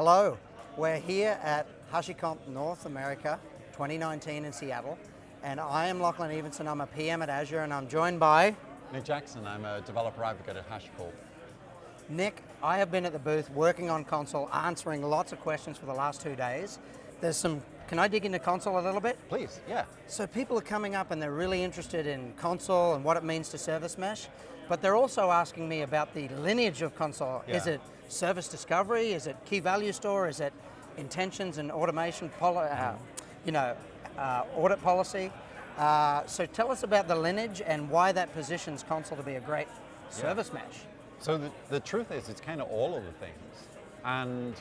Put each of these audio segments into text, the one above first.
Hello, we're here at HashiConf North America 2019 in Seattle, and I am Lachie Evenson. I'm a PM at Azure, and I'm joined by Nick Jackson. I'm a developer advocate at HashiCorp. Nick. I have been at the booth working on console, answering lots of questions for the last 2 days. Can I dig into console a little bit? Please, yeah. So people are coming up and they're really interested in console and what it means to service mesh, but they're also asking me about the lineage of console. Yeah. Is it service discovery? Is it key value store? Is it intentions and automation, audit policy? So tell us about the lineage and why that positions console to be a great service mesh. So the truth is, it's kind of all of the things. And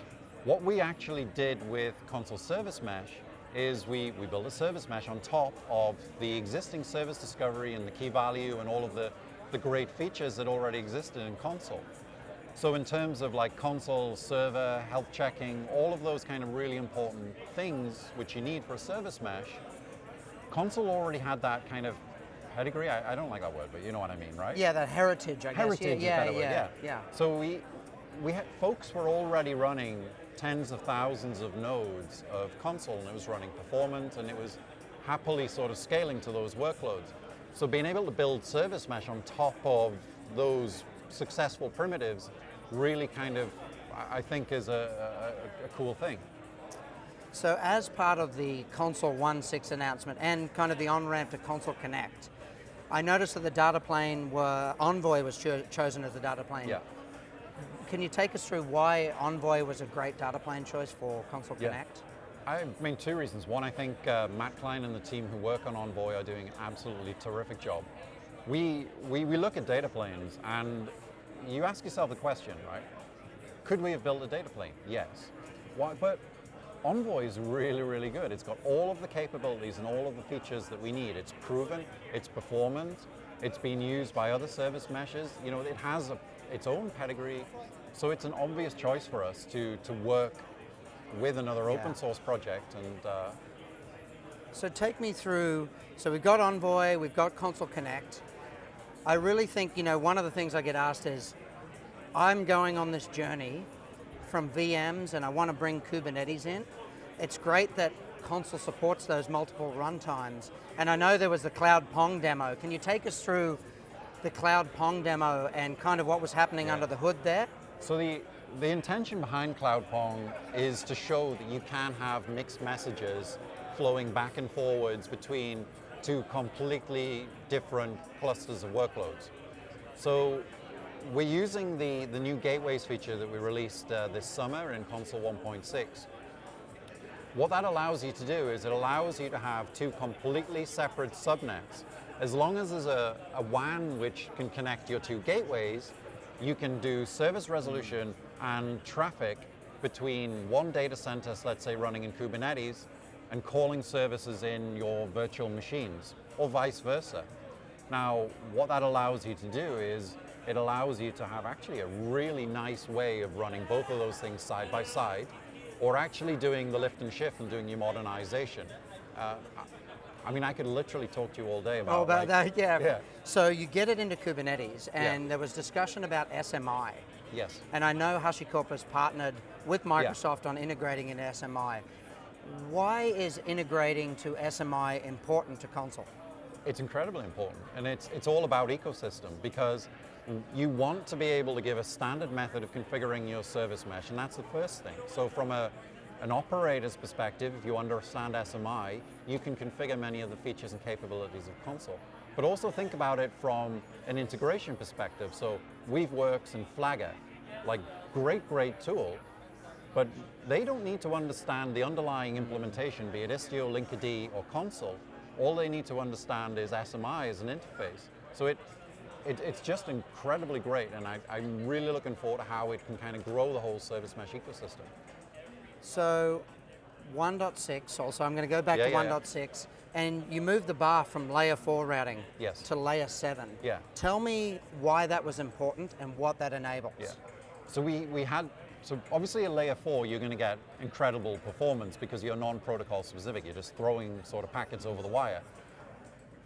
what we actually did with console service mesh is we built a service mesh on top of the existing service discovery and the key value and all of the great features that already existed in console. So in terms of like console, server, health checking, all of those kind of really important things which you need for a service mesh, console already had that kind of pedigree. I don't like that word, but you know what I mean, right? Yeah, that heritage, I guess. Heritage is a better word, yeah. So we had, folks were already running tens of thousands of nodes of console, and it was running performant, and it was happily sort of scaling to those workloads. So being able to build service mesh on top of those successful primitives really kind of, I think, is a cool thing. So as part of the console 1.6 announcement and kind of the on-ramp to Console Connect, I noticed that the data plane Envoy was chosen as the data plane. Yeah. Can you take us through why Envoy was a great data plane choice for Console Connect? I mean, two reasons. One, I think Matt Klein and the team who work on Envoy are doing an absolutely terrific job. We look at data planes and you ask yourself the question, right? Could we have built a data plane? Yes. Why? But Envoy is really, really good. It's got all of the capabilities and all of the features that we need. It's proven, it's performant, it's been used by other service meshes. You know, it has its own pedigree, so it's an obvious choice for us to work with another open source project. And so take me through, so we've got Envoy, we've got Console Connect. I really think, one of the things I get asked is, I'm going on this journey from VMs and I want to bring Kubernetes in. It's great that console supports those multiple runtimes. And I know there was the Cloud Pong demo. Can you take us through the Cloud Pong demo and kind of what was happening under the hood there? So the intention behind Cloud Pong is to show that you can have mixed messages flowing back and forwards between two completely different clusters of workloads. So we're using the new gateways feature that we released this summer in console 1.6. What that allows you to do is it allows you to have two completely separate subnets. As long as there's a WAN which can connect your two gateways, you can do service resolution and traffic between one data center, let's say running in Kubernetes, and calling services in your virtual machines, or vice versa. Now, what that allows you to do is it allows you to have actually a really nice way of running both of those things side by side, or actually doing the lift and shift and doing your modernization. I mean, I could literally talk to you all day about that. Yeah. So you get it into Kubernetes, and there was discussion about SMI. Yes. And I know HashiCorp has partnered with Microsoft on integrating into SMI. Why is integrating to SMI important to console? It's incredibly important, and it's all about ecosystem, because you want to be able to give a standard method of configuring your service mesh, and that's the first thing. So from an operator's perspective, if you understand SMI, you can configure many of the features and capabilities of console. But also think about it from an integration perspective. So Weaveworks and Flagger, like great tool, but they don't need to understand the underlying implementation, be it Istio, Linkerd, or console. All they need to understand is SMI as an interface. So it's just incredibly great, and I'm really looking forward to how it can kind of grow the whole service mesh ecosystem. So 1.6 also, I'm going to go back to 1.6, and you moved the bar from layer 4 routing to layer 7. Yeah. Tell me why that was important and what that enables. Yeah. So so obviously at layer 4 you're going to get incredible performance because you're non-protocol specific, you're just throwing sort of packets over the wire.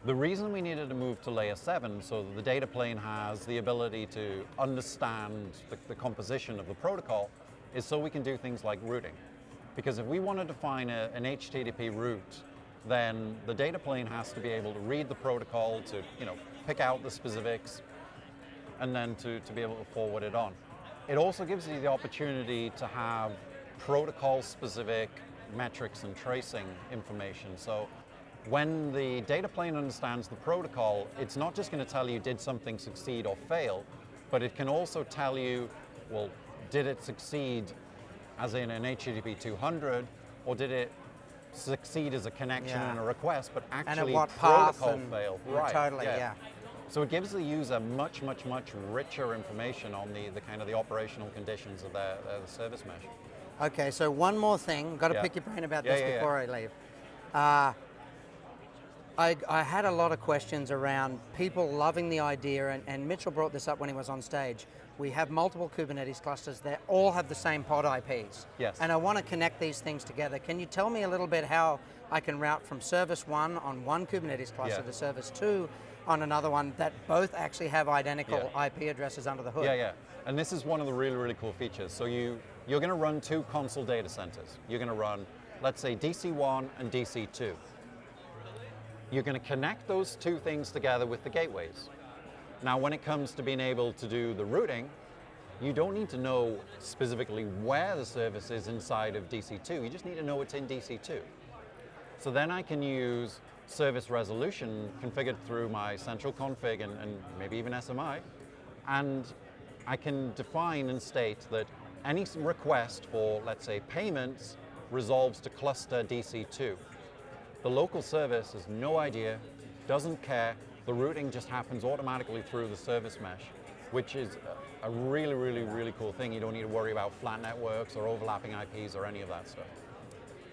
The reason we needed to move to layer 7 so that the data plane has the ability to understand the composition of the protocol is so we can do things like routing. Because if we want to define an HTTP route, then the data plane has to be able to read the protocol to pick out the specifics and then to be able to forward it on. It also gives you the opportunity to have protocol-specific metrics and tracing information. So when the data plane understands the protocol, it's not just going to tell you did something succeed or fail, but it can also tell you, well, did it succeed as in an HTTP 200, or did it succeed as a connection and a request, but actually protocol failed? Right. Totally, yeah. So it gives the user much, much, much richer information on the kind of the operational conditions of the service mesh. Okay, so one more thing. Got to pick your brain about this before I leave. I had a lot of questions around people loving the idea, and Mitchell brought this up when he was on stage. We have multiple Kubernetes clusters that all have the same pod IPs. Yes. And I want to connect these things together. Can you tell me a little bit how I can route from service 1 on one Kubernetes cluster to service 2 on another one that both actually have identical IP addresses under the hood? Yeah. And this is one of the really, really cool features. So you're going to run 2 console data centers. You're going to run, let's say, DC1 and DC2. You're going to connect those 2 things together with the gateways. Now, when it comes to being able to do the routing, you don't need to know specifically where the service is inside of DC2. You just need to know it's in DC2. So then I can use service resolution configured through my central config and maybe even SMI, and I can define and state that any request for, let's say, payments resolves to cluster DC2. The local service has no idea, doesn't care. The routing just happens automatically through the service mesh, which is a really, really, really cool thing. You don't need to worry about flat networks or overlapping IPs or any of that stuff.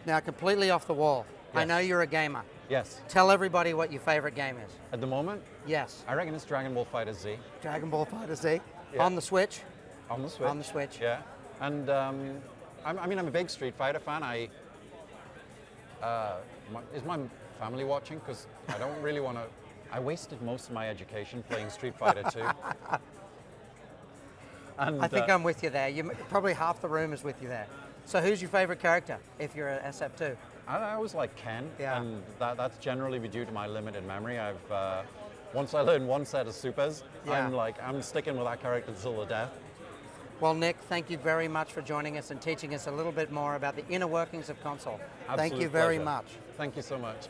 Now, completely off the wall. Yes. I know you're a gamer. Yes. Tell everybody what your favorite game is. At the moment? Yes. I reckon it's Dragon Ball FighterZ. Dragon Ball FighterZ? Yeah. On the Switch? On the Switch. On the Switch. Yeah. And I'm a big Street Fighter fan. Is my family watching? Because I don't really want to. I wasted most of my education playing Street Fighter 2. And, I think I'm with you there. Probably half the room is with you there. So who's your favorite character if you're at SF2? I always like Ken, yeah. And that's generally due to my limited memory. Once I learn one set of supers, I'm sticking with that character till the death. Well, Nick, thank you very much for joining us and teaching us a little bit more about the inner workings of Consul. Absolute Thank you very pleasure. much. Thank you so much.